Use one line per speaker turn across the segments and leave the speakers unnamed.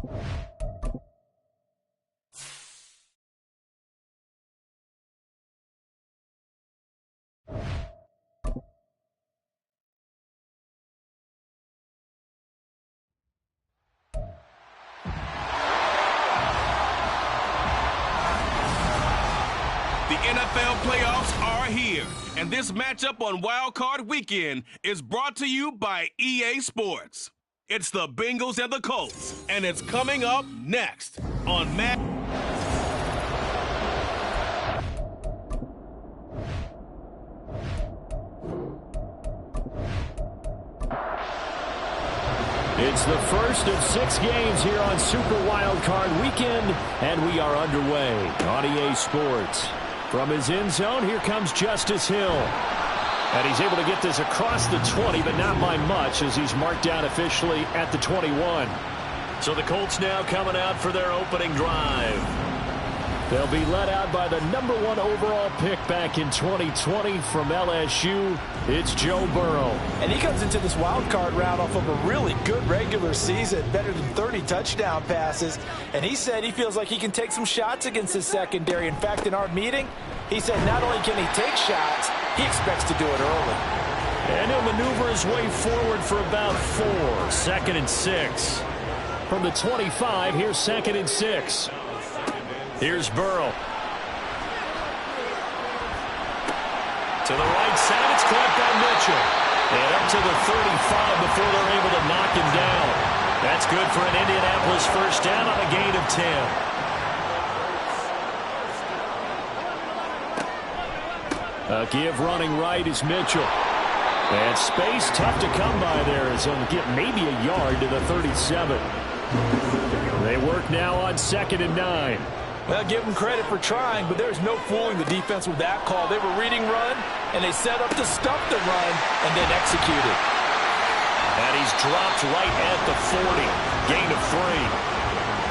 The NFL playoffs are here, and this matchup on Wild Card Weekend is brought to you by EA Sports. It's the Bengals and the Colts, and it's coming up next on Matt.
It's the first of 6 games here on Super Wild Card Weekend, and we are underway on EA Sports. From his end zone, here comes Justice Hill. And he's able to get this across the 20, but not by much, as he's marked down officially at the 21. So the Colts now coming out for their opening drive. They'll be led out by the #1 overall pick back in 2020 from LSU. It's Joe Burrow.
And he comes into this wild card round off of a really good regular season, better than 30 touchdown passes. And he said he feels like he can take some shots against his secondary. In fact, in our meeting, he said not only can he take shots, he expects to do it early.
And he'll maneuver his way forward for about 4. 2nd and 6. From the 25, here's 2nd and 6. Here's Burrow. To the right side, it's caught by Mitchell. And up to the 35 before they're able to knock him down. That's good for an Indianapolis first down on a gain of 10. A give running right is Mitchell. And space tough to come by there as he'll get maybe a yard to the 37. They work now on 2nd and 9.
Well, give him credit for trying, but there's no fooling the defense with that call. They were reading run, and they set up to stop the run and then executed.
And he's dropped right at the 40. Gain of 3.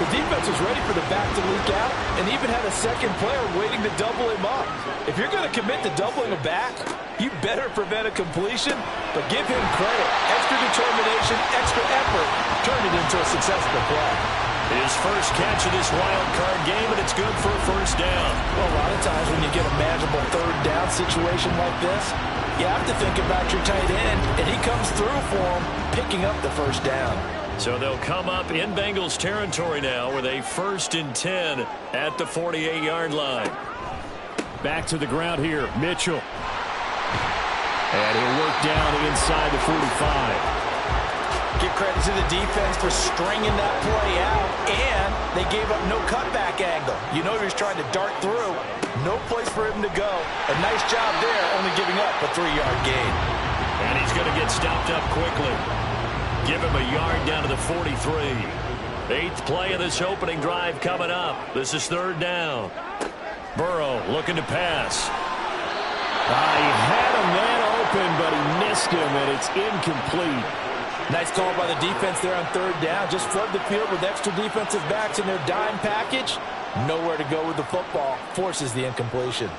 The defense was ready for the back to leak out and even had a second player waiting to double him up. If you're going to commit to doubling a back, you better prevent a completion, but give him credit. Extra determination, extra effort, turn it into a successful play.
His first catch of this wild card game, and it's good for a first down.
Well, a lot of times when you get a manageable 3rd down situation like this, you have to think about your tight end, and he comes through for him, picking up the first down.
So they'll come up in Bengals territory now with a 1st and 10 at the 48-yard line. Back to the ground here, Mitchell. And he'll work down inside the 45.
Give credit to the defense for stringing that play out, and they gave up no cutback angle. You know he was trying to dart through. No place for him to go. A nice job there, only giving up a 3-yard gain.
And he's going to get stopped up quickly. Give him a yard down to the 43. 8th play of this opening drive coming up. This is 3rd down. Burrow looking to pass. He had a man open, but he missed him, and it's incomplete.
Nice call by the defense there on 3rd down. Just flood the field with extra defensive backs in their dime package. Nowhere to go with the football. Forces the incompletion.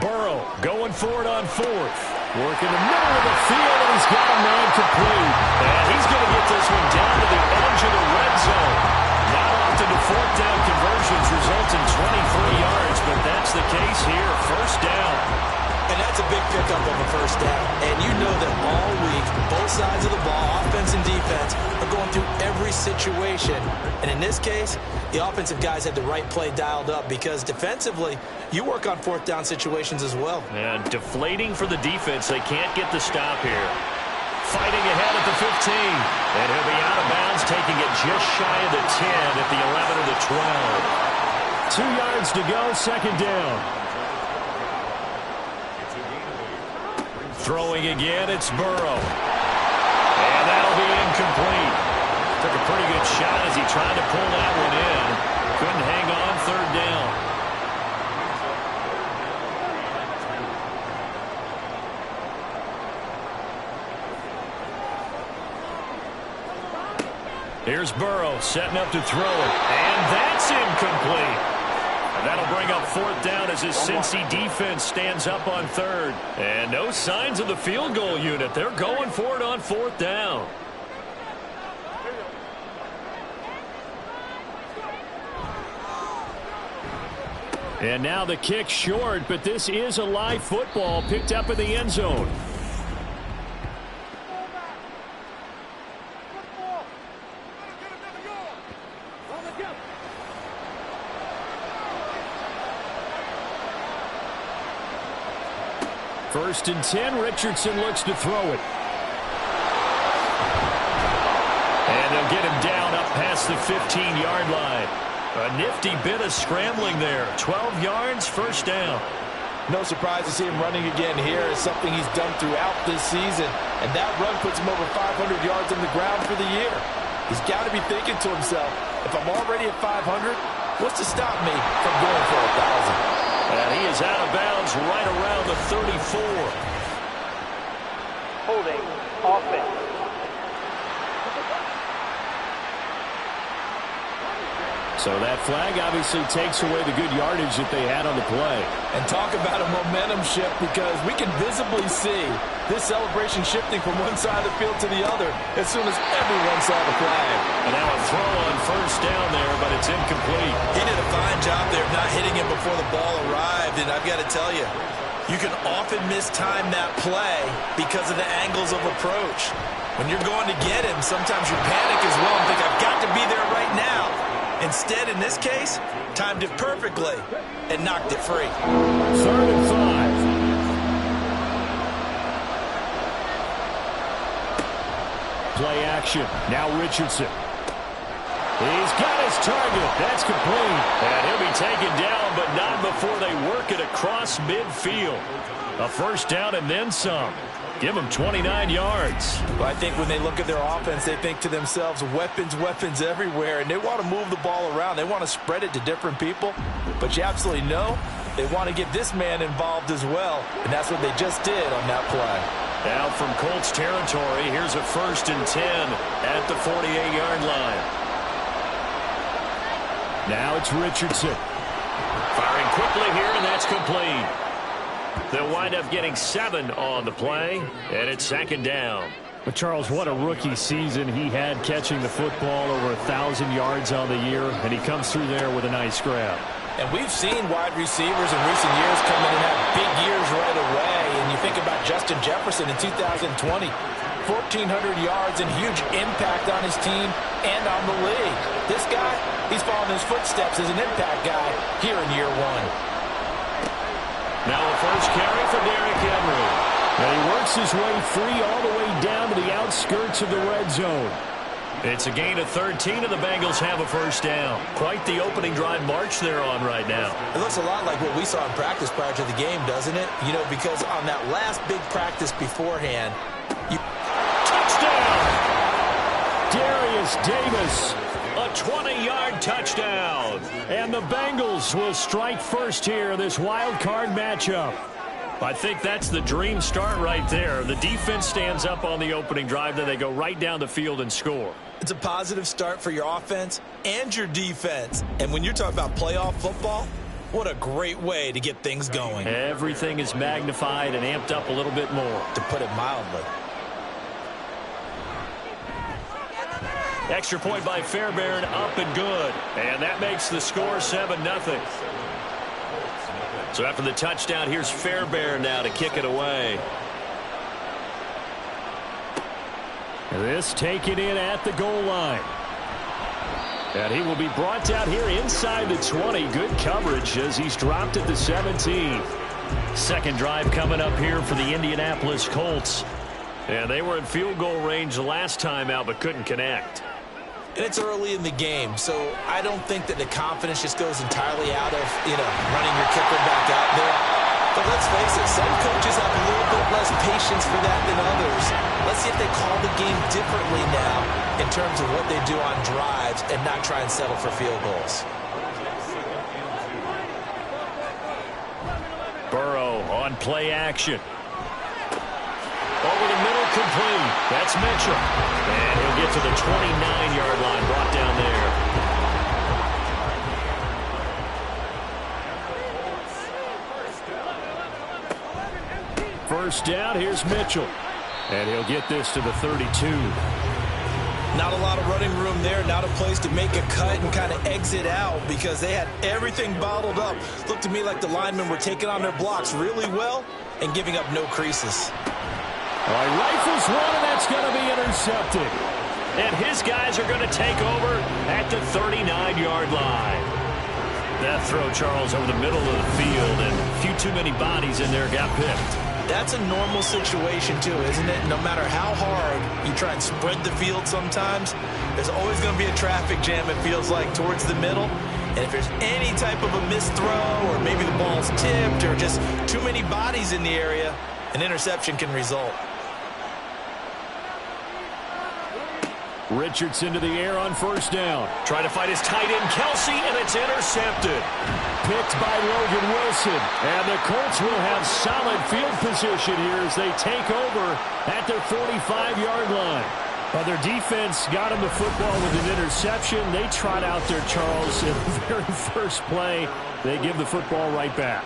Burrow going for it on 4th. Working the middle of the field, and he's got a man complete. And he's going to get this one down to the edge of the red zone. Not often do 4th down conversions result in 23 yards, but that's the case here. First down.
And that's a big pickup of a first down. And you know that all week, both sides of the ball, offense and defense, are going through every situation. And in this case, the offensive guys had the right play dialed up because defensively, you work on 4th down situations as well.
And deflating for the defense. They can't get the stop here. Fighting ahead at the 15. And he'll be out of bounds, taking it just shy of the 10 at the 11 or the 12. 2 yards to go, 2nd down. Throwing again, it's Burrow. And that'll be incomplete. Took a pretty good shot as he tried to pull that one in. Couldn't hang on, 3rd down. Here's Burrow setting up to throw it. And that's incomplete. And that'll bring up 4th down as his Cincy defense stands up on 3rd. And no signs of the field goal unit. They're going for it on 4th down. And now the kick short, but this is a live football picked up in the end zone. First and 10, Richardson looks to throw it. And they'll get him down up past the 15-yard line. A nifty bit of scrambling there. 12 yards, first down.
No surprise to see him running again here. It's something he's done throughout this season. And that run puts him over 500 yards on the ground for the year. He's got to be thinking to himself, if I'm already at 500, what's to stop me from going for 1,000?
And he is out of bounds right around the 34.
Holding offense.
So that flag obviously takes away the good yardage that they had on the play.
And talk about a momentum shift, because we can visibly see this celebration shifting from one side of the field to the other as soon as everyone saw the flag.
And now a throw on first down there, but it's incomplete.
He did a fine job there of not hitting him before the ball arrived, and I've got to tell you, you can often mistime that play because of the angles of approach. When you're going to get him, sometimes you panic as well and think, I've got to be there right now. Instead, in this case, timed it perfectly and knocked it free.
3rd and 5. Play action. Now Richardson. He's got his target. That's complete. And he'll be taken down, but not before they work it across midfield. A first down and then some. Give them 29 yards.
Well, I think when they look at their offense, they think to themselves, weapons, weapons everywhere, and they want to move the ball around. They want to spread it to different people, but you absolutely know they want to get this man involved as well, and that's what they just did on that play.
Now from Colts territory, here's a 1st and 10 at the 48-yard line. Now it's Richardson. Firing quickly here, and that's complete. They'll wind up getting 7 on the play, and it's 2nd down. But Charles, what a rookie season he had, catching the football over 1,000 yards on the year, and he comes through there with a nice grab.
And we've seen wide receivers in recent years come in and have big years right away. And you think about Justin Jefferson in 2020, 1,400 yards and huge impact on his team and on the league. This guy, he's following his footsteps as an impact guy here in year 1.
Now a first carry for Derrick Henry. And he works his way free all the way down to the outskirts of the red zone. It's a gain of 13, and the Bengals have a first down. Quite the opening drive march they're on right now.
It looks a lot like what we saw in practice prior to the game, doesn't it? You know, because on that last big practice beforehand,
touchdown! Darius Davis, a 20-yard touchdown. And the Bengals will strike first here in this wild card matchup. I think that's the dream start right there. The defense stands up on the opening drive, then they go right down the field and score.
It's a positive start for your offense and your defense. And when you're talking about playoff football, what a great way to get things going.
Everything is magnified and amped up a little bit more,
to put it mildly.
Extra point by Fairbairn, up and good. And that makes the score 7-0. So after the touchdown, here's Fairbairn now to kick it away. This taken in at the goal line. And he will be brought down here inside the 20. Good coverage as he's dropped at the 17. Second drive coming up here for the Indianapolis Colts. And they were in field goal range the last time out, but couldn't connect.
And it's early in the game, so I don't think that the confidence just goes entirely out of, running your kicker back out there. But let's face it, some coaches have a little bit less patience for that than others. Let's see if they call the game differently now in terms of what they do on drives and not try and settle for field goals.
Burrow on play action. Over the middle, complete. That's Mitchell. And he'll get to the 29-yard line, brought down there. First down, here's Mitchell. And he'll get this to the 32.
Not a lot of running room there, not a place to make a cut and kind of exit out because they had everything bottled up. Looked to me like the linemen were taking on their blocks really well and giving up no creases.
All right, rifles one, and that's going to be intercepted. And his guys are going to take over at the 39-yard line. That throw, Charles, over the middle of the field, and a few too many bodies in there got picked.
That's a normal situation, too, isn't it? No matter how hard you try and spread the field sometimes, there's always going to be a traffic jam, it feels like, towards the middle. And if there's any type of a missed throw or maybe the ball's tipped or just too many bodies in the area, an interception can result.
Richardson to the air on first down. Trying to find his tight end, Kelsey, and it's intercepted. Picked by Logan Wilson. And the Colts will have solid field position here as they take over at their 45-yard line. Well, their defense got him the football with an interception. They trot out there, Charles, in the very first play. They give the football right back.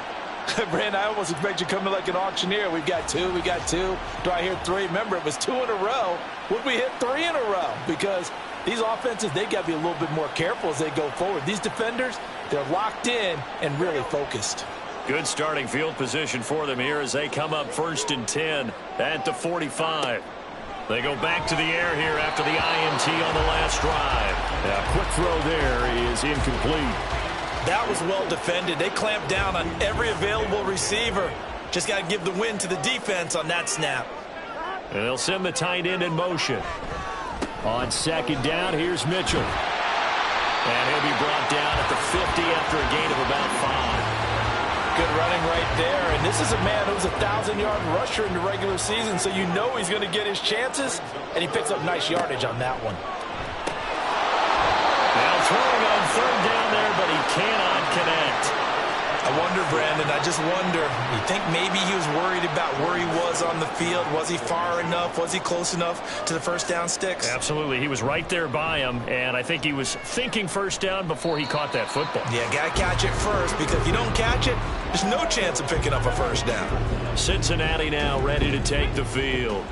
Brandon, I almost expect you to come in like an auctioneer. We've got two. Do I hear three? Remember, it was 2 in a row. Would we hit 3 in a row? Because these offenses, they got to be a little bit more careful as they go forward. These defenders, they're locked in and really focused.
Good starting field position for them here as they come up 1st and 10 at the 45. They go back to the air here after the INT on the last drive. A quick throw there is incomplete.
That was well defended. They clamped down on every available receiver. Just got to give the win to the defense on that snap.
And they'll send the tight end in motion. On 2nd down, here's Mitchell. And he'll be brought down at the 50 after a gain of about 5.
Good running right there. And this is a man who's a 1,000-yard rusher in the regular season, so you know he's going to get his chances, and he picks up nice yardage on that one.
Now throwing on 3rd down there, but he cannot connect.
I wonder, Brandon, I just wonder, you think maybe he was worried about where he was on the field? Was he far enough? Was he close enough to the first down sticks?
Absolutely. He was right there by him, and I think he was thinking first down before he caught that football.
Yeah, got to catch it first, because if you don't catch it, there's no chance of picking up a first down.
Cincinnati now ready to take the field.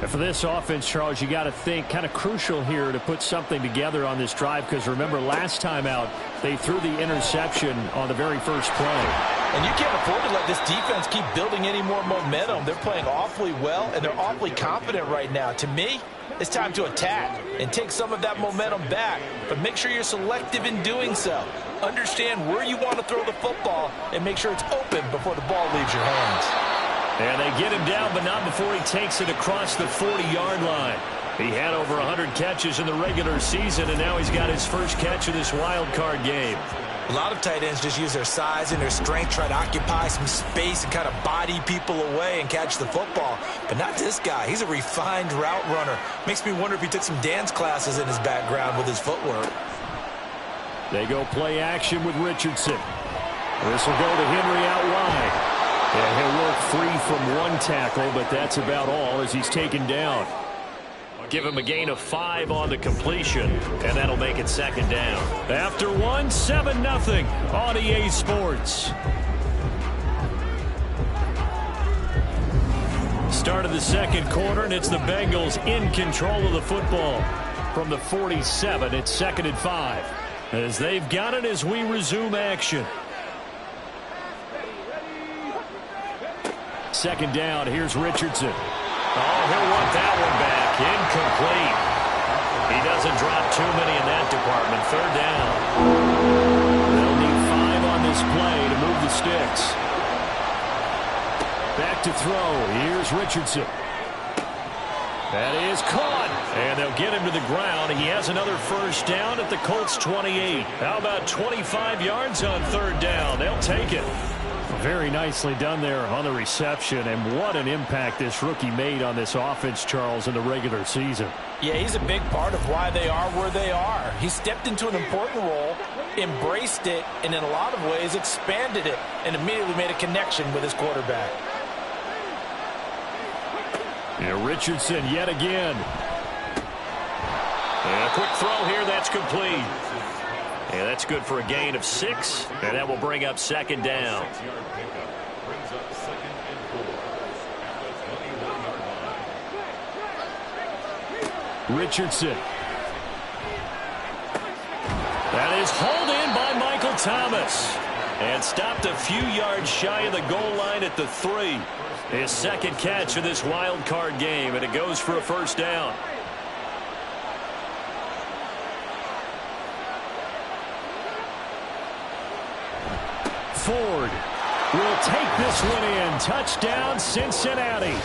And for this offense, Charles, you got to think kind of crucial here to put something together on this drive, because remember last time out they threw the interception on the very first play.
And you can't afford to let this defense keep building any more momentum. They're playing awfully well, and they're awfully confident right now. To me, it's time to attack and take some of that momentum back, but make sure you're selective in doing so. Understand where you want to throw the football and make sure it's open before the ball leaves your hands.
And they get him down, but not before he takes it across the 40-yard line. He had over 100 catches in the regular season, and now he's got his first catch of this wild card game.
A lot of tight ends just use their size and their strength, try to occupy some space and kind of body people away and catch the football. But not this guy. He's a refined route runner. Makes me wonder if he took some dance classes in his background with his footwork.
They go play action with Richardson. This will go to Henry out wide. And he'll work free from one tackle, but that's about all as he's taken down. Give him a gain of 5 on the completion, and that'll make it 2nd down. After 1, 7-0 on EA Sports. Start of the 2nd quarter, and it's the Bengals in control of the football. From the 47, it's 2nd and 5. As they've got it as we resume action. 2nd down, here's Richardson. Oh, he'll want that one back. Incomplete. He doesn't drop too many in that department. 3rd down. They'll need 5 on this play to move the sticks. Back to throw. Here's Richardson. That is caught. And they'll get him to the ground. He has another first down at the Colts 28. How about 25 yards on 3rd down? They'll take it. Very nicely done there on the reception, and what an impact this rookie made on this offense, Charles, in the regular season.
Yeah, he's a big part of why they are where they are. He stepped into an important role, embraced it, and in a lot of ways expanded it, and immediately made a connection with his quarterback.
Yeah, Richardson yet again. And a quick throw here, that's complete. Yeah, that's good for a gain of 6, and that will bring up 2nd down. Richardson That is hauled in by Michael Thomas. And stopped a few yards shy of the goal line at the 3. His second catch of this wild card game, and it goes for a first down. Ford will take this one in. Touchdown, Cincinnati.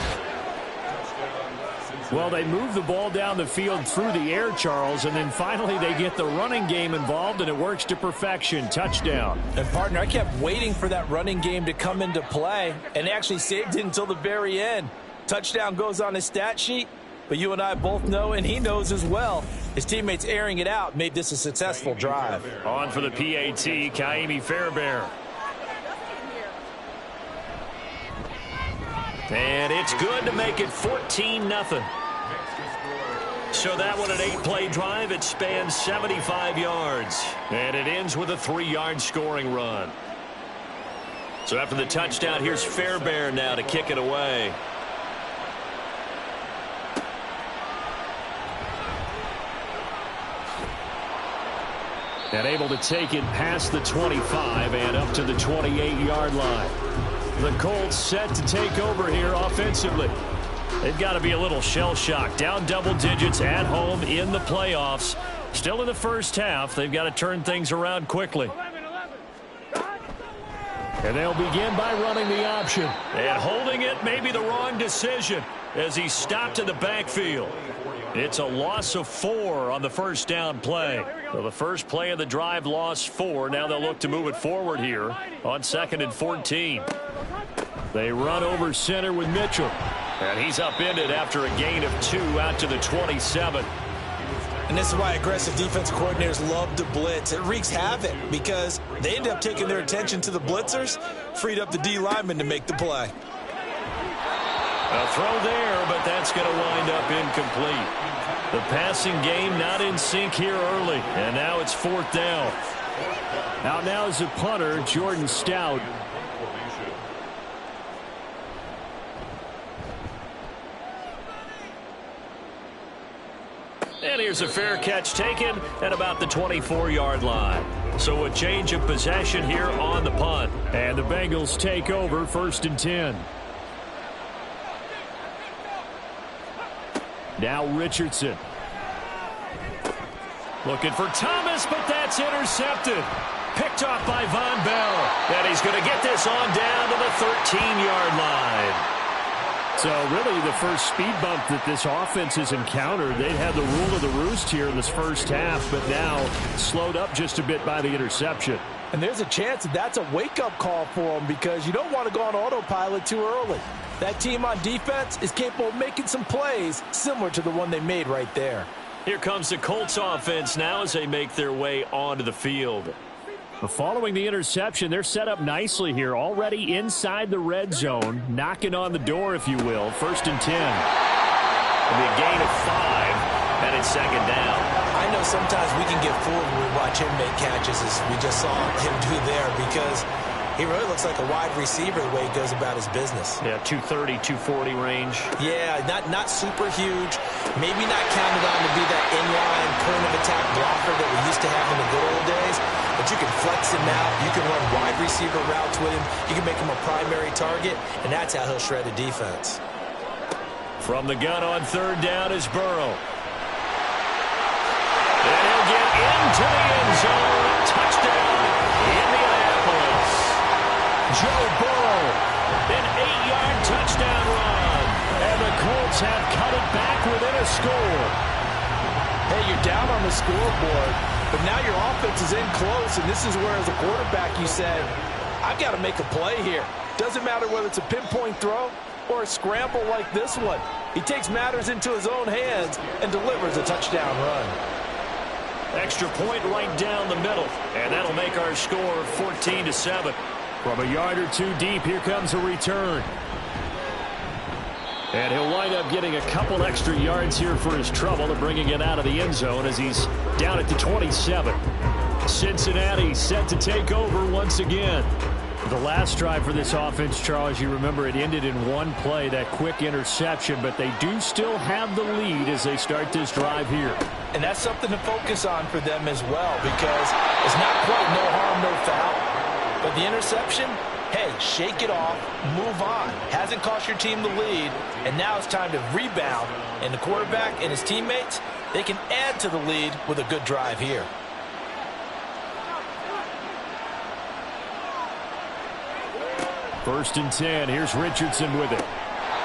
Well, they move the ball down the field through the air, Charles, and then finally they get the running game involved, and it works to perfection. Touchdown.
And, partner, I kept waiting for that running game to come into play, and actually saved it until the very end. Touchdown goes on his stat sheet, but you and I both know, and he knows as well, his teammates airing it out made this a successful drive.
On for the PAT, Kaimi Fairbairn. And it's good to make it 14-0. So that one, an 8-play drive. It spans 75 yards. And it ends with a 3-yard scoring run. So after the touchdown, here's Fairbairn now to kick it away. And able to take it past the 25 and up to the 28-yard line. The Colts set to take over here offensively. They've got to be a little shell-shocked. Down double digits at home in the playoffs. Still in the first half. They've got to turn things around quickly. And they'll begin by running the option. And holding it may be the wrong decision as he stopped in the backfield. It's a loss of 4 on the first down play. So the first play of the drive lost 4. Now they'll look to move it forward here on 2nd and 14. They run over center with Mitchell. And he's upended after a gain of 2 out to the 27.
And this is why aggressive defensive coordinators love to blitz. It wreaks havoc because they end up taking their attention to the blitzers, freed up the D lineman to make the play.
A throw there, but that's going to wind up incomplete. The passing game not in sync here early, and now it's 4th down. Out now is the punter, Jordan Stout. And here's a fair catch taken at about the 24-yard line. So a change of possession here on the punt. And the Bengals take over 1st and 10. Now Richardson. Looking for Thomas, but that's intercepted. Picked off by Von Bell. And he's going to get this on down to the 13-yard line. So really the first speed bump that this offense has encountered. They'd had the rule of the roost here in this first half, but now slowed up just a bit by the interception.
And there's a chance that that's a wake-up call for them because you don't want to go on autopilot too early. That team on defense is capable of making some plays similar to the one they made right there.
Here comes the Colts offense now as they make their way onto the field. Following the interception, they're set up nicely here, already inside the red zone, knocking on the door, if you will. 1st and 10. It'll be a gain of 5, and it's 2nd down.
I know sometimes we can get fooled when we watch him make catches, as we just saw him do there, because he really looks like a wide receiver the way he goes about his business.
Yeah, 230, 240 range.
Yeah, not super huge. Maybe not counted on to be that inline point of attack blocker that we used to have in the good old days. But you can flex him out. You can run wide receiver routes with him. You can make him a primary target, and that's how he'll shred a defense.
From the gun on 3rd down is Burrow. And he'll get into the end zone. Touchdown, Indianapolis. Joe Burrow, an 8-yard touchdown run. And the Colts have cut it back within a score.
Hey, you're down on the scoreboard, but now your offense is in close, and this is where, as a quarterback, you say, I've got to make a play here. Doesn't matter whether it's a pinpoint throw or a scramble like this one. He takes matters into his own hands and delivers a touchdown run.
Extra point right down the middle, and that'll make our score 14-7. From a yard or 2 deep, here comes a return. And he'll wind up getting a couple extra yards here for his trouble and bringing it out of the end zone as he's down at the 27. Cincinnati set to take over once again. The last drive for this offense, Charles, you remember it ended in one play, that quick interception, but they do still have the lead as they start this drive here.
And that's something to focus on for them as well, because it's not quite no harm, no foul. But the interception, hey, shake it off, move on. Hasn't cost your team the lead, and now it's time to rebound. And the quarterback and his teammates, they can add to the lead with a good drive here.
First and 10. Here's Richardson with it.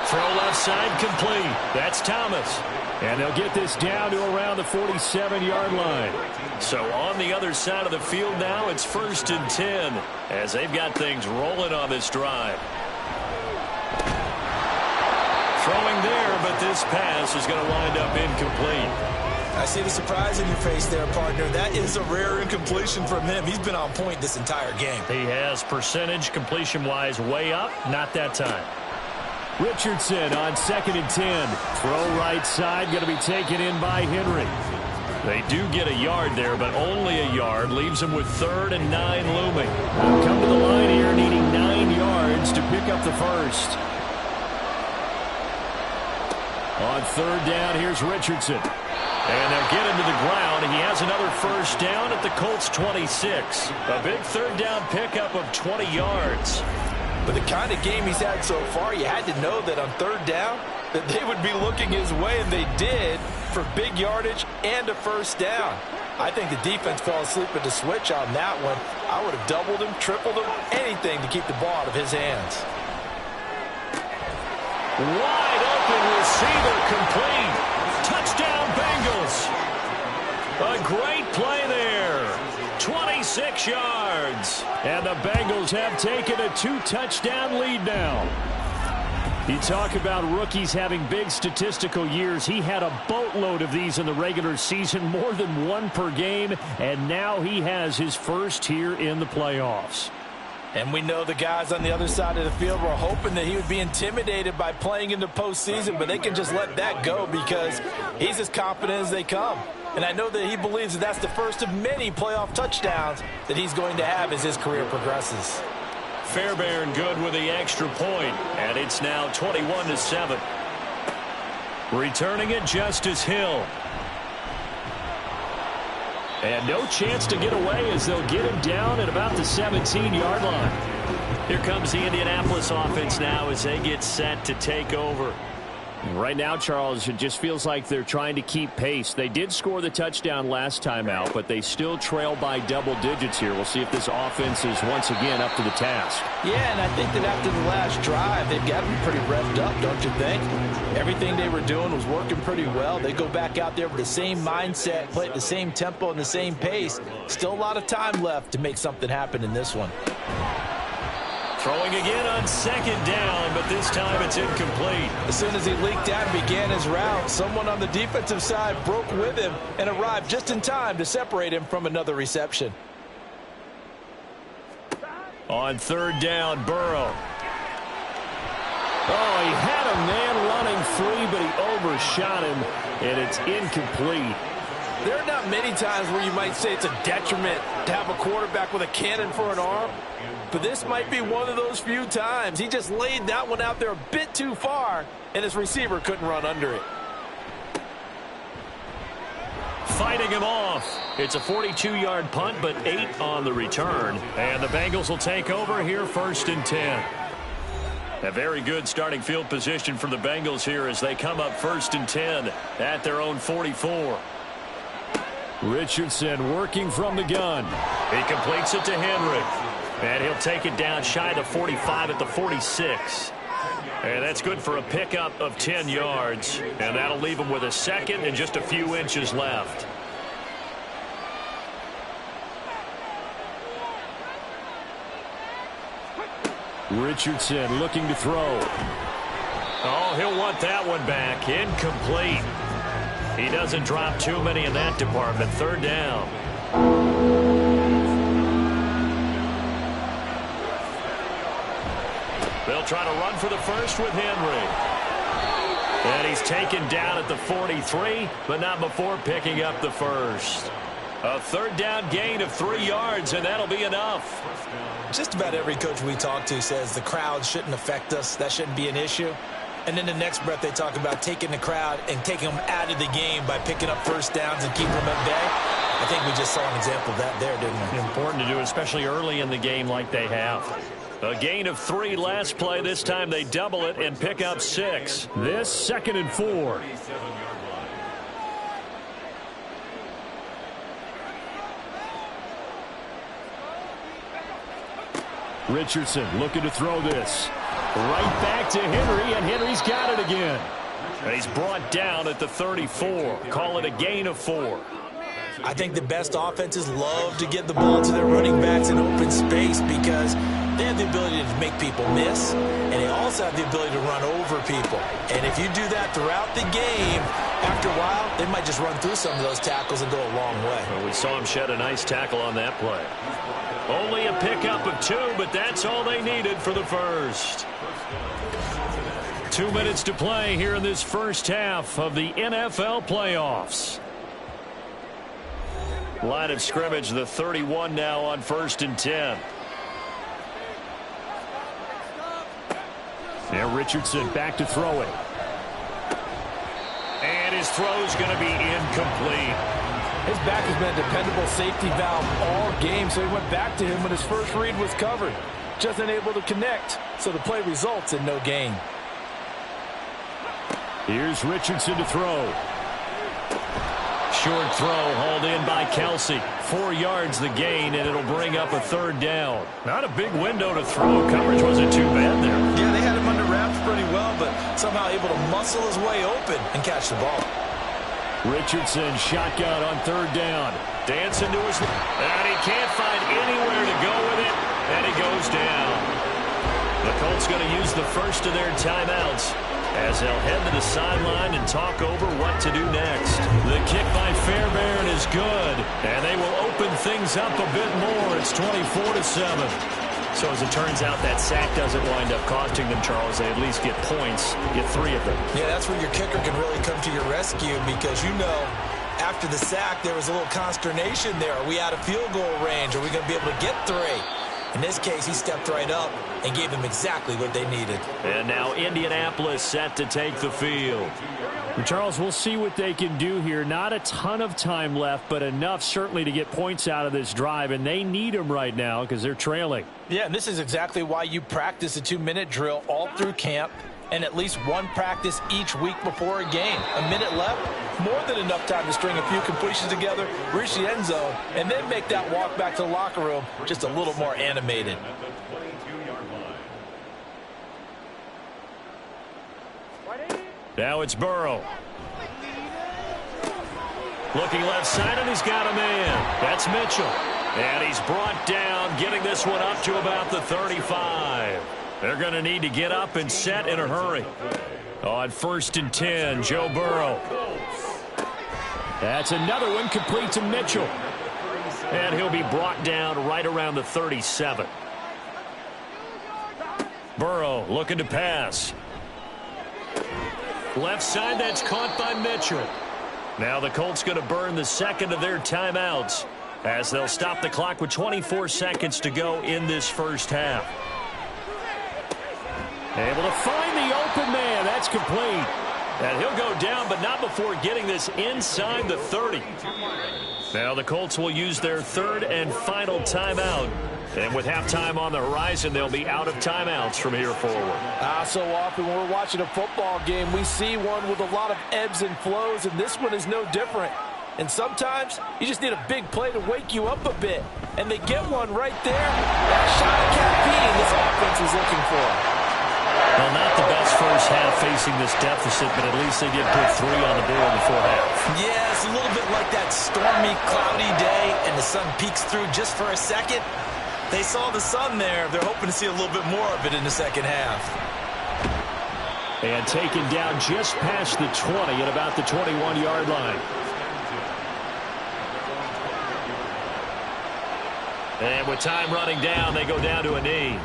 Throw left side complete. That's Thomas. And they'll get this down to around the 47-yard line. So on the other side of the field now, it's first and 10 as they've got things rolling on this drive. Throwing there, but this pass is going to wind up incomplete.
I see the surprise in your face there, partner. That is a rare incompletion from him. He's been on point this entire game.
He has percentage completion-wise way up. Not that time. Richardson on second and 10. Throw right side, going to be taken in by Henry. They do get a yard there, but only a yard. Leaves them with 3rd and 9 looming. They'll come to the line here needing 9 yards to pick up the first. On 3rd down, here's Richardson. And they'll get him to the ground. He has another first down at the Colts 26. A big 3rd down pickup of 20 yards.
But the kind of game he's had so far, you had to know that on 3rd down, that they would be looking his way, and they did, for big yardage and a first down. I think the defense fell asleep at the switch on that one. I would have doubled him, tripled him, anything to keep the ball out of his hands.
Wide open receiver complete. Touchdown Bengals. A great play there. 26 yards. And the Bengals have taken a 2-touchdown lead now. You talk about rookies having big statistical years. He had a boatload of these in the regular season, more than one per game, and now he has his first here in the playoffs.
And we know the guys on the other side of the field were hoping that he would be intimidated by playing in the postseason, but they can just let that go because he's as confident as they come. And I know that he believes that that's the first of many playoff touchdowns that he's going to have as his career progresses.
Fairbairn good with the extra point, and it's now 21-7. Returning it, Justice Hill. And no chance to get away as they'll get him down at about the 17-yard line. Here comes the Indianapolis offense now as they get set to take over. Right now, Charles, it just feels like they're trying to keep pace. They did score the touchdown last time out, but they still trail by double digits here. We'll see if this offense is once again up to the task.
Yeah, and I think that after the last drive, they've got to be pretty revved up, don't you think? Everything they were doing was working pretty well. They go back out there with the same mindset, play at the same tempo and the same pace. Still a lot of time left to make something happen in this one.
Throwing again on 2nd down, but this time it's incomplete.
As soon as he leaked out and began his route, someone on the defensive side broke with him and arrived just in time to separate him from another reception.
On 3rd down, Burrow. Oh, he had a man running free, but he overshot him, and it's incomplete.
There are not many times where you might say it's a detriment to have a quarterback with a cannon for an arm. But this might be one of those few times. He just laid that one out there a bit too far, and his receiver couldn't run under it.
Fighting him off. It's a 42-yard punt, but 8 on the return. And the Bengals will take over here 1st and 10. A very good starting field position for the Bengals here as they come up 1st and 10 at their own 44. Richardson working from the gun. He completes it to Henry. And he'll take it down shy of 45 at the 46. And that's good for a pickup of 10 yards. And that'll leave him with a second and just a few inches left. Richardson looking to throw. Oh, he'll want that one back. Incomplete. He doesn't drop too many in that department. 3rd down. They'll try to run for the first with Henry. And he's taken down at the 43, but not before picking up the first. A third down gain of 3 yards, and that'll be enough.
Just about every coach we talk to says the crowd shouldn't affect us. That shouldn't be an issue. And then the next breath they talk about taking the crowd and taking them out of the game by picking up first downs and keeping them at bay. I think we just saw an example of that there, didn't we?
Important to do, especially early in the game like they have. A gain of 3 last play. This time they double it and pick up 6. This 2nd and 4. Richardson looking to throw this. Right back to Henry, and Henry's got it again. And he's brought down at the 34. Call it a gain of 4.
I think the best offenses love to get the ball to their running backs in open space because they have the ability to make people miss, and they also have the ability to run over people. And if you do that throughout the game, after a while, they might just run through some of those tackles and go a long way.
Well, we saw him shed a nice tackle on that play. Only a pickup of 2, but that's all they needed for the first. 2 minutes to play here in this first half of the NFL playoffs. Line of scrimmage, the 31 now on 1st and 10. Now Richardson back to throw it. And his throw's going to be incomplete.
His back has been a dependable safety valve all game, so he went back to him when his first read was covered. Just unable to connect, so the play results in no gain.
Here's Richardson to throw. Short throw hauled in by Kelsey. 4 yards the gain, and it'll bring up a 3rd down. Not a big window to throw. Coverage wasn't too bad there.
Yeah, they had him under wraps pretty well, but somehow able to muscle his way open and catch the ball.
Richardson shotgun on 3rd down. Dancing to his... And he can't find anywhere to go with it, and he goes down. The Colts going to use the first of their timeouts as they'll head to the sideline and talk over what to do next. The kick by Fairbairn is good, and they will open things up a bit more. It's 24-7. So as it turns out, that sack doesn't wind up costing them, Charles. They at least get points, get 3 of them.
Yeah, that's where your kicker can really come to your rescue because, you know, after the sack, there was a little consternation there. Are we out of field goal range? Are we going to be able to get 3? In this case, he stepped right up and gave them exactly what they needed.
And now Indianapolis set to take the field. And Charles, we'll see what they can do here. Not a ton of time left, but enough certainly to get points out of this drive, and they need them right now because they're trailing.
Yeah, and this is exactly why you practice a 2-minute drill all through camp and at least one practice each week before a game. A minute left, more than enough time to string a few completions together, reach the end zone, and then make that walk back to the locker room just a little more animated.
Now it's Burrow. Looking left side, and he's got a man. That's Mitchell. And he's brought down, getting this one up to about the 35. They're going to need to get up and set in a hurry. On 1st and 10, Joe Burrow. That's another one complete to Mitchell. And he'll be brought down right around the 37. Burrow looking to pass. Left side, that's caught by Mitchell. Now the Colts going to burn the 2nd of their timeouts as they'll stop the clock with 24 seconds to go in this first half. Able to find the open man. That's complete. And he'll go down, but not before getting this inside the 30. Now the Colts will use their 3rd and final timeout. And with halftime on the horizon, they'll be out of timeouts from here forward.
So often when we're watching a football game, we see one with a lot of ebbs and flows, and this one is no different. And sometimes you just need a big play to wake you up a bit. And they get one right there. That shot at caffeine this offense is looking for.
Well, not the best first half facing this deficit, but at least they did put 3 on the board in the 4th half.
Yeah, it's a little bit like that stormy, cloudy day, and the sun peeks through just for a second. They saw the sun there. They're hoping to see a little bit more of it in the 2nd half.
And taken down just past the 20 at about the 21-yard line. And with time running down, they go down to a knee.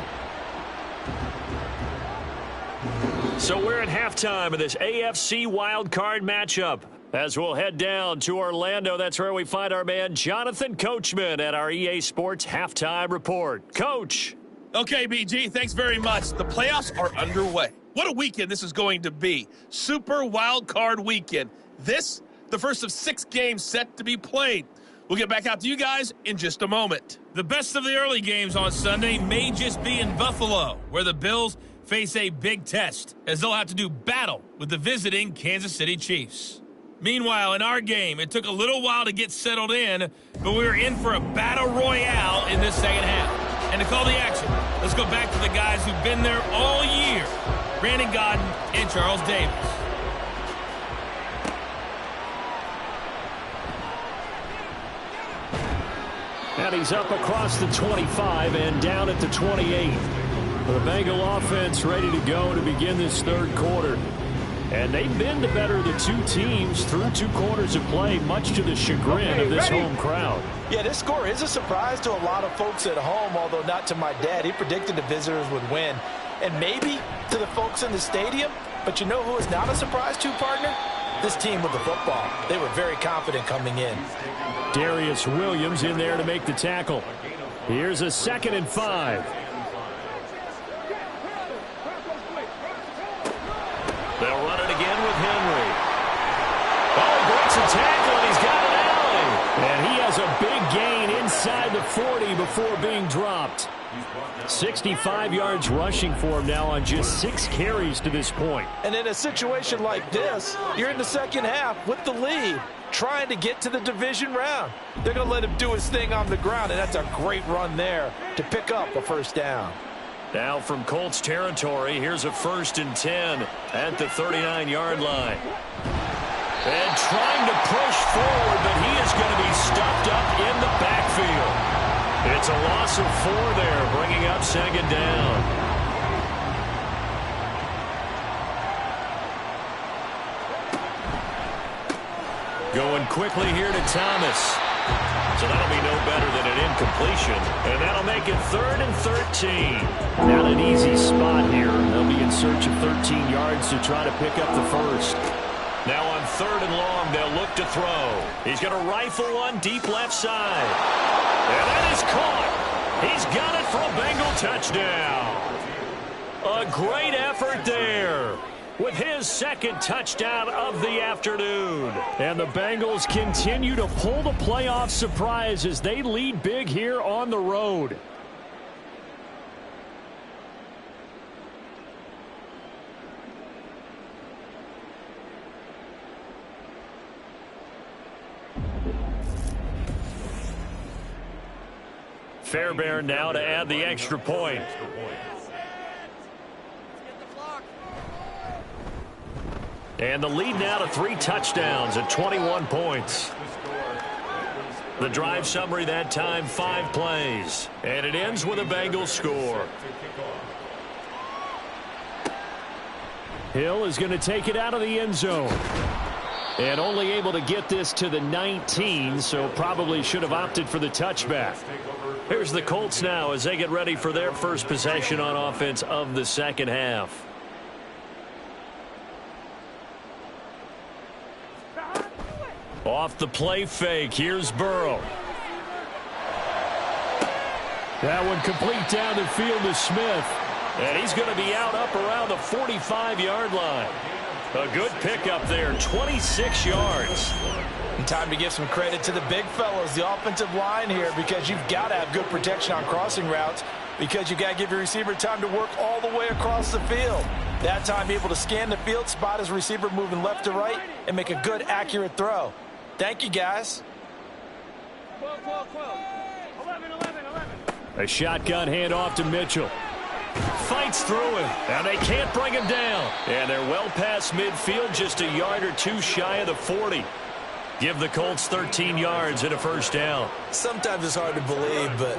So we're at halftime of this AFC wildcard matchup As we'll head down to Orlando, that's where we find our man Jonathan Coachman at our EA Sports Halftime Report. Coach.
Okay, BG, thanks very much. The playoffs are underway. What a weekend this is going to be. Super Wild Card Weekend. This, the first of 6 games set to be played. We'll get back out to you guys in just a moment.
The best of the early games on Sunday may just be in Buffalo, where the Bills face a big test, as they'll have to do battle with the visiting Kansas City Chiefs. Meanwhile, in our game, it took a little while to get settled in, but we were in for a battle royale in this second half. And to call the action, let's go back to the guys who've been there all year, Brandon Godden and Charles Davis.
And he's up across the 25 and down at the 28. The Bengal offense ready to go to begin this third quarter. And they've been the better of the two teams through 2 quarters of play, much to the chagrin of this home crowd.
Yeah, this score is a surprise to a lot of folks at home, although not to my dad. He predicted the visitors would win. And maybe to the folks in the stadium, but you know who is not a surprise to, partner? This team with the football. They were very confident coming in.
Darius Williams in there to make the tackle. Here's a 2nd and 5. They'll run it again with Henry. Oh, he breaks a tackle, and he's got an alley. And he has a big gain inside the 40 before being dropped. 65 yards rushing for him now on just 6 carries to this point.
And in a situation like this, you're in the second half with the lead, trying to get to the division round. They're going to let him do his thing on the ground, and that's a great run there to pick up a first down.
Now from Colts territory, here's a 1st and 10 at the 39-yard line. And trying to push forward, but he is going to be stuffed up in the backfield. It's a loss of 4 there, bringing up 2nd down. Going quickly here to Thomas. So that'll be no better than an incompletion. And that'll make it 3rd and 13. Not an easy spot here. They'll be in search of 13 yards to try to pick up the first. Now on 3rd and long, they'll look to throw. He's going to rifle one deep left side. And that is caught. He's got it for a Bengal touchdown. A great effort there with his 2nd touchdown of the afternoon. And the Bengals continue to pull the playoff surprise as they lead big here on the road. Fairbairn now to add the extra point. And the lead now to 3 touchdowns at 21 points. The drive summary that time, 5 plays. And it ends with a Bengals score. Hill is going to take it out of the end zone. And only able to get this to the 19, so probably should have opted for the touchback. Here's the Colts now as they get ready for their first possession on offense of the second half. Off the play fake, here's Burrow. That one complete down the field to Smith. And he's going to be out up around the 45-yard line. A good pickup there, 26 yards.
And time to give some credit to the big fellows, the offensive line here, because you've got to have good protection on crossing routes, because you've got to give your receiver time to work all the way across the field. That time able to scan the field, spot his receiver moving left to right, and make a good, accurate throw. Thank you, guys.
12, 11.
A shotgun handoff to Mitchell. Fights through him, and they can't bring him down. And they're well past midfield, just a yard or 2 shy of the 40. Give the Colts 13 yards and a first down.
Sometimes it's hard to believe, but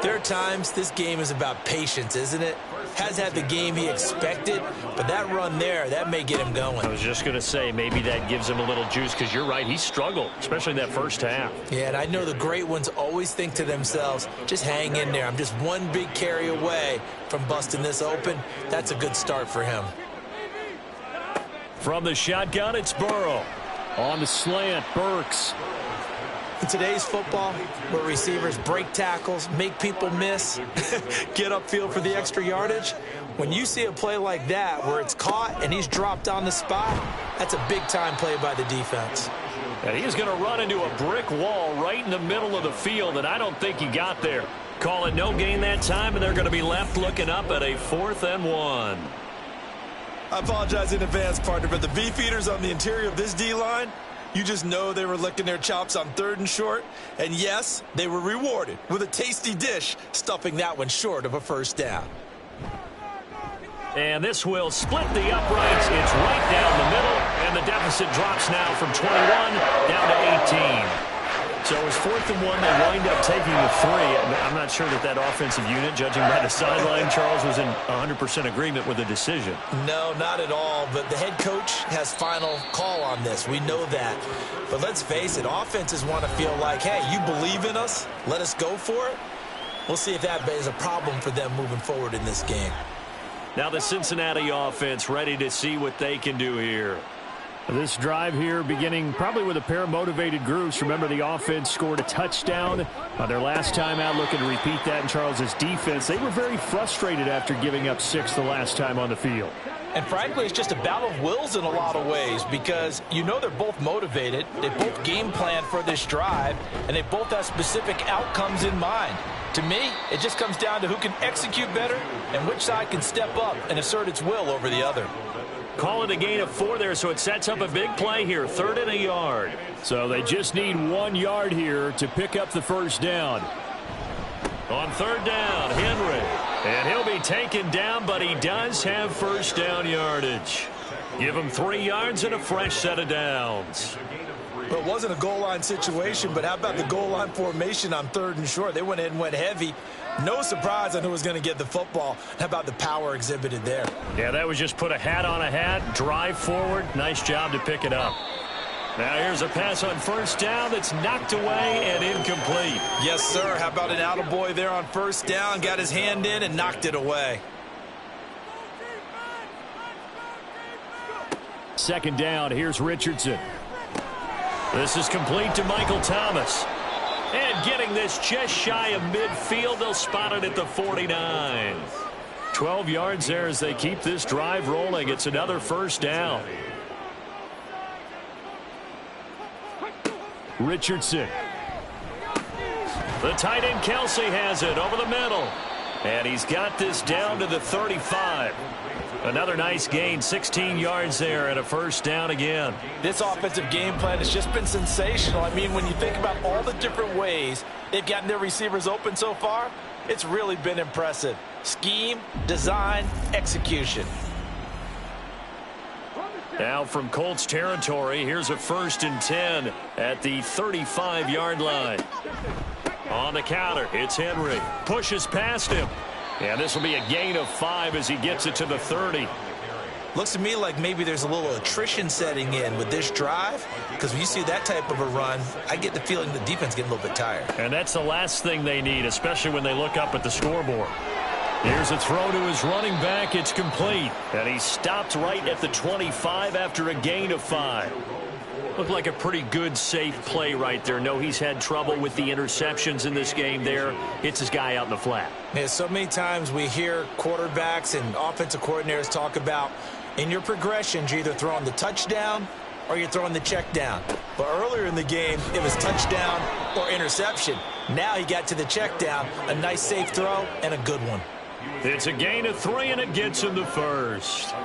there are times this game is about patience, isn't it? Has had the game he expected, but that run there, that may get him going.
I was just going to say, maybe that gives him a little juice, because you're right, he struggled, especially in that first half.
Yeah, and I know the great ones always think to themselves, just hang in there. I'm just one big carry away from busting this open. That's a good start for him.
From the shotgun, it's Burrow. On the slant, Burks.
In today's football, where receivers break tackles, make people miss, get upfield for the extra yardage, when you see a play like that where it's caught and he's dropped on the spot, that's a big-time play by the defense.
And he's going to run into a brick wall right in the middle of the field, and I don't think he got there. Call it no gain that time, and they're going to be left looking up at a 4th and 1.
I apologize in advance, partner, but the beefeaters on the interior of this D-line, you just know they were licking their chops on 3rd and short. And yes, they were rewarded with a tasty dish, stuffing that one short of a first down.
And this will split the uprights. It's right down the middle, and the deficit drops now from 21 down to 18. So it was 4th and 1. They wind up taking the 3. I'm not sure that offensive unit, judging by the sideline, Charles, was in 100% agreement with the decision.
No, not at all. But the head coach has final call on this. We know that. But let's face it, offenses want to feel like, hey, you believe in us, let us go for it. We'll see if that is a problem for them moving forward in this game.
Now the Cincinnati offense ready to see what they can do here. This drive here beginning probably with a pair of motivated groups. Remember, the offense scored a touchdown on their last time out, looking to repeat that in Charles's defense. They were very frustrated after giving up 6 the last time on the field.
And frankly, it's just a battle of wills in a lot of ways because you know they're both motivated. They both game plan for this drive, and they both have specific outcomes in mind. To me, it just comes down to who can execute better and which side can step up and assert its will over the other.
Call it a gain of 4 there, so it sets up a big play here, 3rd and a yard. So they just need 1 yard here to pick up the first down. On 3rd down, Henry. And he'll be taken down, but he does have first down yardage. Give him 3 yards and a fresh set of downs.
Well, it wasn't a goal line situation, but how about the goal line formation on 3rd and short? They went in and went heavy. No surprise on who was going to get the football. How about the power exhibited there?
Yeah, that was just put a hat on a hat, drive forward. Nice job to pick it up. Now here's a pass on first down that's knocked away and incomplete.
Yes, sir. How about an attaboy there on first down? Got his hand in and knocked it away.
2nd down. Here's Richardson. This is complete to Michael Thomas. And getting this just shy of midfield, they'll spot it at the 49. 12 yards there as they keep this drive rolling. It's another first down. Richardson. The tight end Kelsey has it over the middle. And he's got this down to the 35. Another nice gain, 16 yards there and a first down again.
This offensive game plan has just been sensational. I mean, when you think about all the different ways they've gotten their receivers open so far, it's really been impressive. Scheme, design, execution.
Now from Colts territory, here's a 1st and 10 at the 35-yard line. On the counter, it's Henry. Pushes past him. And this will be a gain of 5 as he gets it to the 30.
Looks to me like maybe there's a little attrition setting in with this drive, because when you see that type of a run, I get the feeling the defense getting a little bit tired.
And that's the last thing they need, especially when they look up at the scoreboard. Here's a throw to his running back. It's complete. And he stopped right at the 25 after a gain of 5. Looked like a pretty good, safe play right there. No, he's had trouble with the interceptions in this game there. Hits his guy out in the flat.
Yeah, so many times we hear quarterbacks and offensive coordinators talk about in your progressions, you're either throwing the touchdown or you're throwing the check down. But earlier in the game, it was touchdown or interception. Now he got to the check down, a nice safe throw and a good one.
It's a gain of 3, and it gets him the first.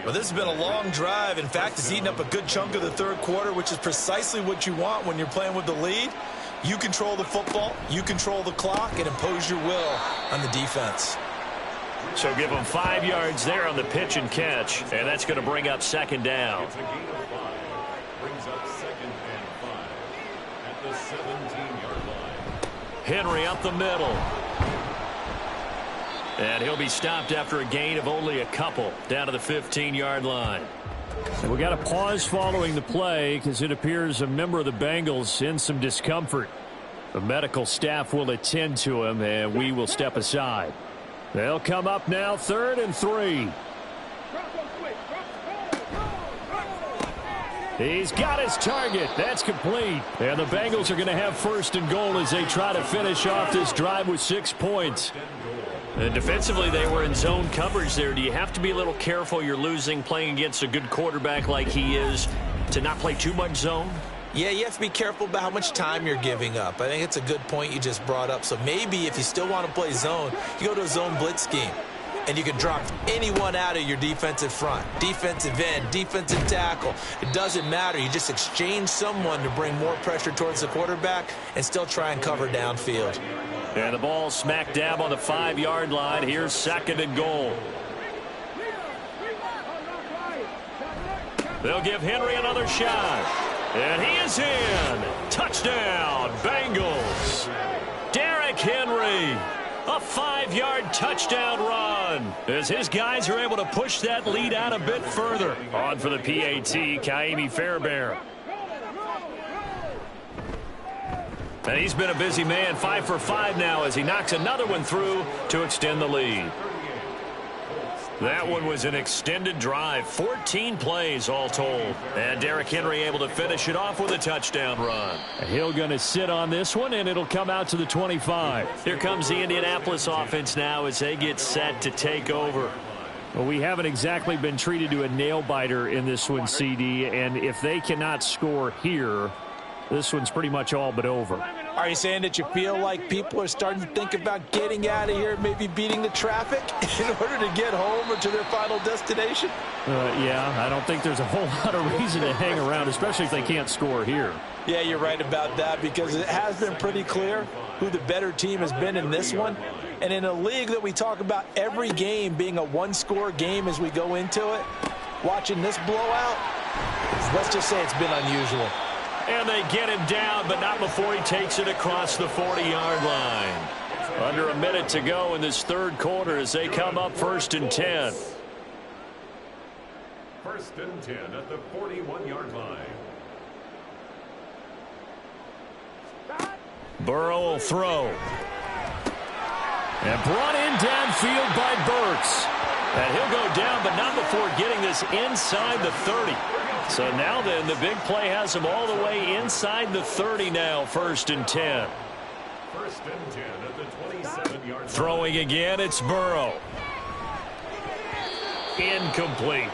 Well, this has been a long drive. In fact, it's eaten up a good chunk of the 3rd quarter, which is precisely what you want when you're playing with the lead. You control the football, you control the clock, and impose your will on the defense.
So give them 5 yards there on the pitch and catch, and that's going to bring up 2nd down. Henry up the middle. And he'll be stopped after a gain of only a couple down to the 15-yard line. And we got a pause following the play because it appears a member of the Bengals in some discomfort. The medical staff will attend to him, and we will step aside. They'll come up now, 3rd and 3. He's got his target. That's complete. And the Bengals are going to have 1st and goal as they try to finish off this drive with 6 points.
And defensively, they were in zone coverage there. Do you have to be a little careful? You're losing playing against a good quarterback like he is to not play too much zone?
Yeah, you have to be careful about how much time you're giving up. I think it's a good point you just brought up. So maybe if you still want to play zone, you go to a zone blitz scheme. And you can drop anyone out of your defensive front. Defensive end, defensive tackle. It doesn't matter. You just exchange someone to bring more pressure towards the quarterback and still try and cover downfield.
And the ball smack dab on the 5-yard line. Here's 2nd and goal. They'll give Henry another shot. And he is in. Touchdown, Bengals. Derrick Henry. A 5-yard touchdown run as his guys are able to push that lead out a bit further. On for the PAT, Kaimi Fairbairn. And he's been a busy man, 5 for 5 now as he knocks another one through to extend the lead. That one was an extended drive, 14 plays all told. And Derrick Henry able to finish it off with a touchdown run. Hill going to sit on this one, and it'll come out to the 25.
Here comes the Indianapolis offense now as they get set to take over.
Well, we haven't exactly been treated to a nail-biter in this one, CD, and if they cannot score here, this one's pretty much all but over.
Are you saying that you feel like people are starting to think about getting out of here, maybe beating the traffic in order to get home or to their final destination?
Yeah, I don't think there's a whole lot of reason to hang around, especially if they can't score here.
Yeah, you're right about that because it has been pretty clear who the better team has been in this one. And in a league that we talk about every game being a one-score game as we go into it, watching this blowout, let's just say it's been unusual.
And they get him down, but not before he takes it across the 40-yard line. Under a minute to go in this 3rd quarter as they come up 1st and 10.
1st and 10 at the 41-yard line.
Burrow will throw. And brought in downfield by Burks. And he'll go down, but not before getting this inside the 30. So now then, the big play has him all the way inside the 30 now, 1st and 10.
1st and 10 at the 27-yard line.
Throwing again, it's Burrow. Incomplete.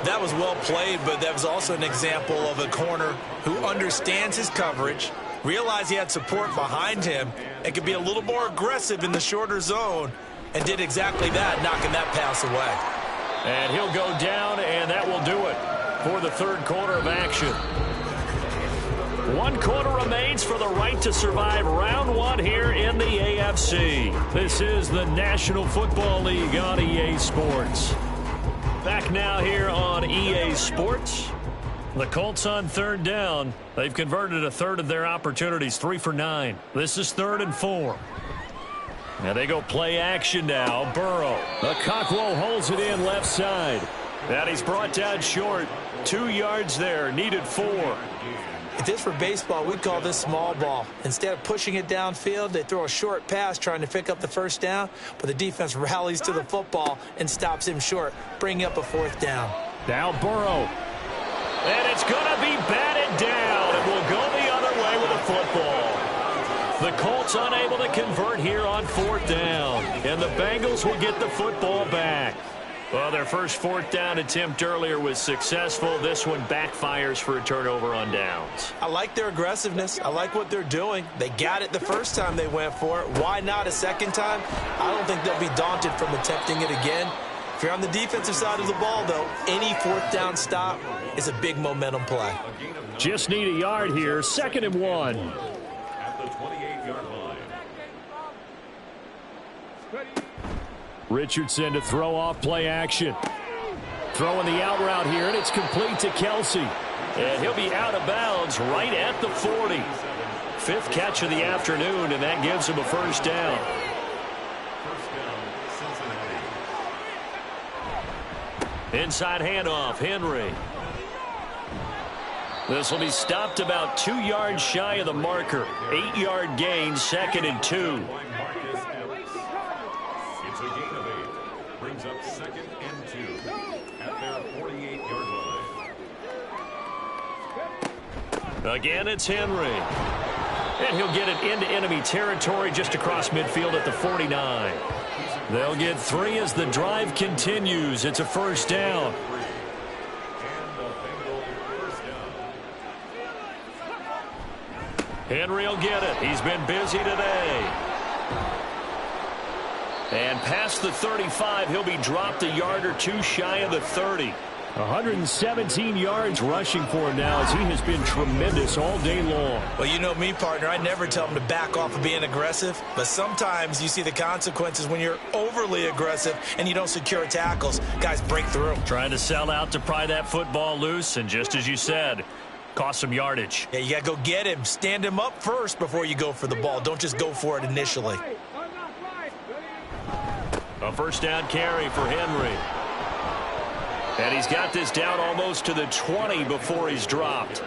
That was well played, but that was also an example of a corner who understands his coverage, realized he had support behind him, and could be a little more aggressive in the shorter zone, and did exactly that, knocking that pass away.
And he'll go down, and that will do it for the 3rd quarter of action. 1 quarter remains for the right to survive round 1 here in the AFC. This is the National Football League on EA Sports. Back now here on EA Sports. The Colts on 3rd down. They've converted a third of their opportunities, 3 for 9. This is 3rd and 4. And they go play action now. Burrow. Okakwo holds it in left side. And he's brought down short. 2 yards there. Needed 4.
If this were baseball, we'd call this small ball. Instead of pushing it downfield, they throw a short pass trying to pick up the 1st down, but the defense rallies to the football and stops him short, bringing up a 4th down.
Now Burrow. And it's going to be batted down. It will go the other way with the football. The Colts unable to convert here on 4th down. And the Bengals will get the football back. Well, their first 4th down attempt earlier was successful. This one backfires for a turnover on downs.
I like their aggressiveness. I like what they're doing. They got it the first time they went for it. Why not a second time? I don't think they'll be daunted from attempting it again. If you're on the defensive side of the ball, though, any 4th down stop is a big momentum play.
Just need a yard here. 2nd and 1.
At the 28-yard line.
Richardson to throw off play action. Throwing the out route here, and it's complete to Kelsey. And he'll be out of bounds right at the 40. 5th catch of the afternoon, and that gives him a 1st down. Inside handoff, Henry. This will be stopped about 2 yards shy of the marker. 8-yard gain, 2nd and 2.
It's a gain of 8. Brings up 2nd and 2 at their 48-yard line.
Again, it's Henry. And he'll get it into enemy territory just across midfield at the 49. They'll get 3 as the drive continues. It's a first down. Henry will get it. He's been busy today. And past the 35, he'll be dropped a yard or 2 shy of the 30.
117 yards rushing for him now as he has been tremendous all day long.
Well, you know me, partner. I never tell him to back off of being aggressive. But sometimes you see the consequences when you're overly aggressive and you don't secure tackles. Guys break through.
Trying to sell out to pry that football loose. And just as you said, cost some yardage.
Yeah, you got to go get him. Stand him up first before you go for the ball. Don't just go for it initially.
A first down carry for Henry. And he's got this down almost to the 20 before he's dropped.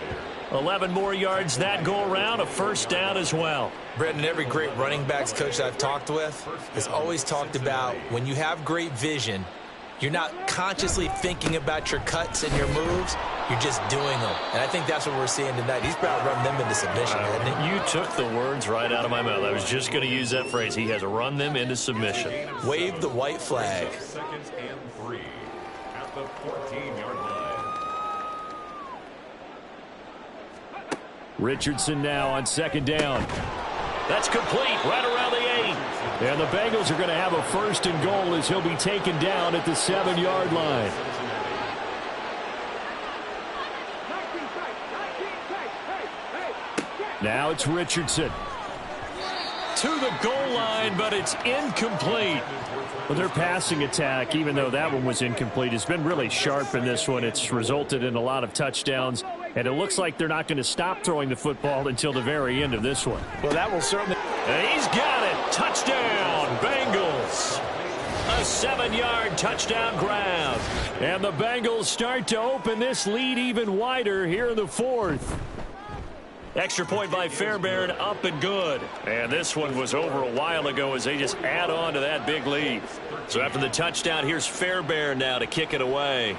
11 more yards that go around, a first down as well.
Brendan, every great running backs coach I've talked with has always talked about when you have great vision, you're not consciously thinking about your cuts and your moves. You're just doing them. And I think that's what we're seeing tonight. He's about to run them into submission, hasn't he?
You took the words right out of my mouth. I was just going to use that phrase. He has run them into submission.
Wave the white flag.
2nd and 3 at the 14-yard line.
Richardson now on 2nd down.
That's complete right around the 8.
And the Bengals are going to have a 1st and goal as he'll be taken down at the 7-yard line. Now it's Richardson.
To the goal line, but it's incomplete.
Well, their passing attack, even though that one was incomplete, has been really sharp in this one. It's resulted in a lot of touchdowns, and it looks like they're not going to stop throwing the football until the very end of this one.
Well, that will certainly...
And he's got it. Touchdown, Bengals. A 7-yard touchdown grab.
And the Bengals start to open this lead even wider here in the 4th.
Extra point by Fairbairn, up and good. And this one was over a while ago as they just add on to that big lead. So after the touchdown, here's Fairbairn now to kick it away.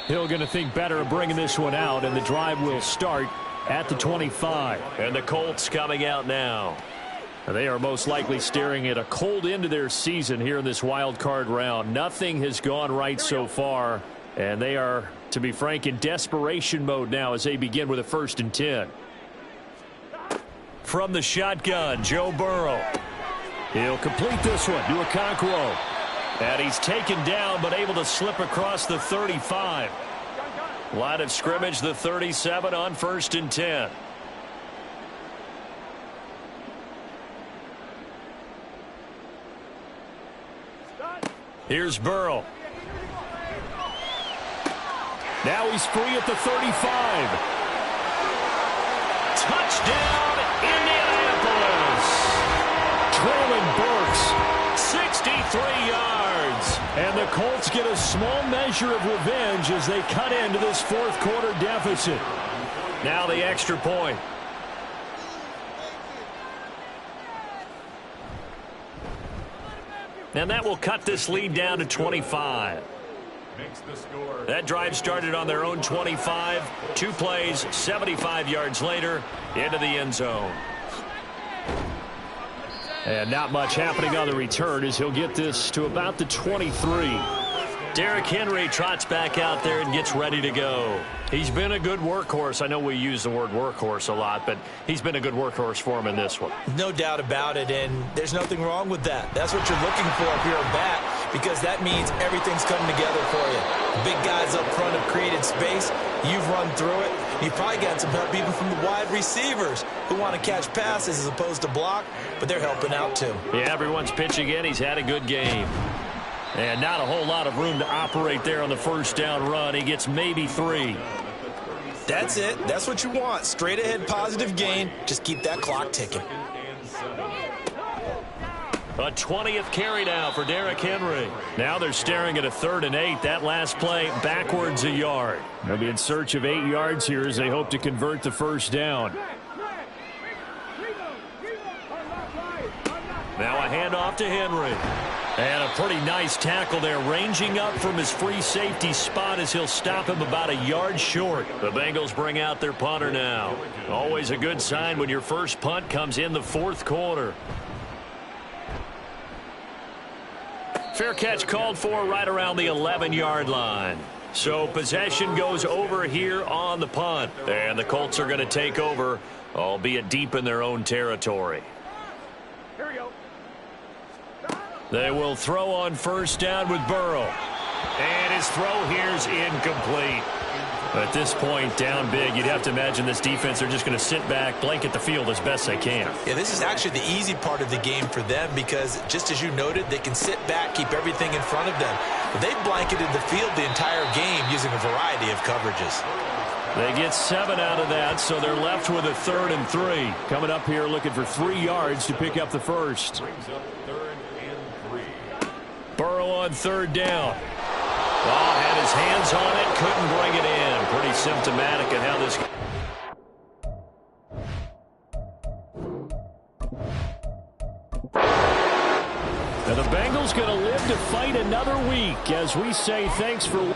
Hill going to think better of bringing this one out, and the drive will start at the 25.
And the Colts coming out now.
They are most likely staring at a cold end to their season here in this wild card round. Nothing has gone right so far, and they are, to be frank, in desperation mode now as they begin with a 1st and 10.
From the shotgun, Joe Burrow.
He'll complete this one to Okonkwo.
And he's taken down but able to slip across the 35. Line of scrimmage, the 37 on 1st and 10. Here's Burrow.
Now he's free at the 35.
Touchdown, Indianapolis.
Traylon Burks,
63 yards.
And the Colts get a small measure of revenge as they cut into this 4th quarter deficit.
Now the extra point. And that will cut this lead down to 25. That drive started on their own 25. 2 plays, 75 yards later, into the end zone.
And not much happening on the return as he'll get this to about the 23.
Derrick Henry trots back out there and gets ready to go. He's been a good workhorse. I know we use the word workhorse a lot, but he's been a good workhorse for him in this one.
No doubt about it, and there's nothing wrong with that. That's what you're looking for if you're a back, because that means everything's coming together for you. The big guys up front have created space. You've run through it. You've probably gotten some help even from the wide receivers who want to catch passes as opposed to block, but they're helping out too.
Yeah, everyone's pitching in. He's had a good game. And not a whole lot of room to operate there on the 1st down run. He gets maybe 3.
That's it. That's what you want. Straight ahead positive gain. Just keep that clock ticking.
A 20th carry now for Derrick Henry.
Now they're staring at a 3rd and 8. That last play backwards a yard. They'll be in search of 8 yards here as they hope to convert the 1st down.
Now a handoff to Henry.
And a pretty nice tackle there, ranging up from his free safety spot as he'll stop him about a yard short. The Bengals bring out their punter now. Always a good sign when your first punt comes in the fourth quarter. Fair catch called for right around the 11-yard line. So possession goes over here on the punt. And the Colts are going to take over, albeit deep in their own territory.
Here we go.
They will throw on first down with Burrow. And his throw here's incomplete. At this point, down big, you'd have to imagine this defense, they're just going to sit back, blanket the field as best they can.
Yeah, this is actually the easy part of the game for them because, just as you noted, they can sit back, keep everything in front of them. But they've blanketed the field the entire game using a variety of coverages.
They get 7 out of that, so they're left with a 3rd and 3. Coming up here looking for 3 yards to pick up the first.
Brings up 3rd and 3.
Burrow on 3rd down. Oh, had his hands on it, couldn't bring it in. Pretty symptomatic of how this... And the Bengals going to live to fight another week as we say thanks for...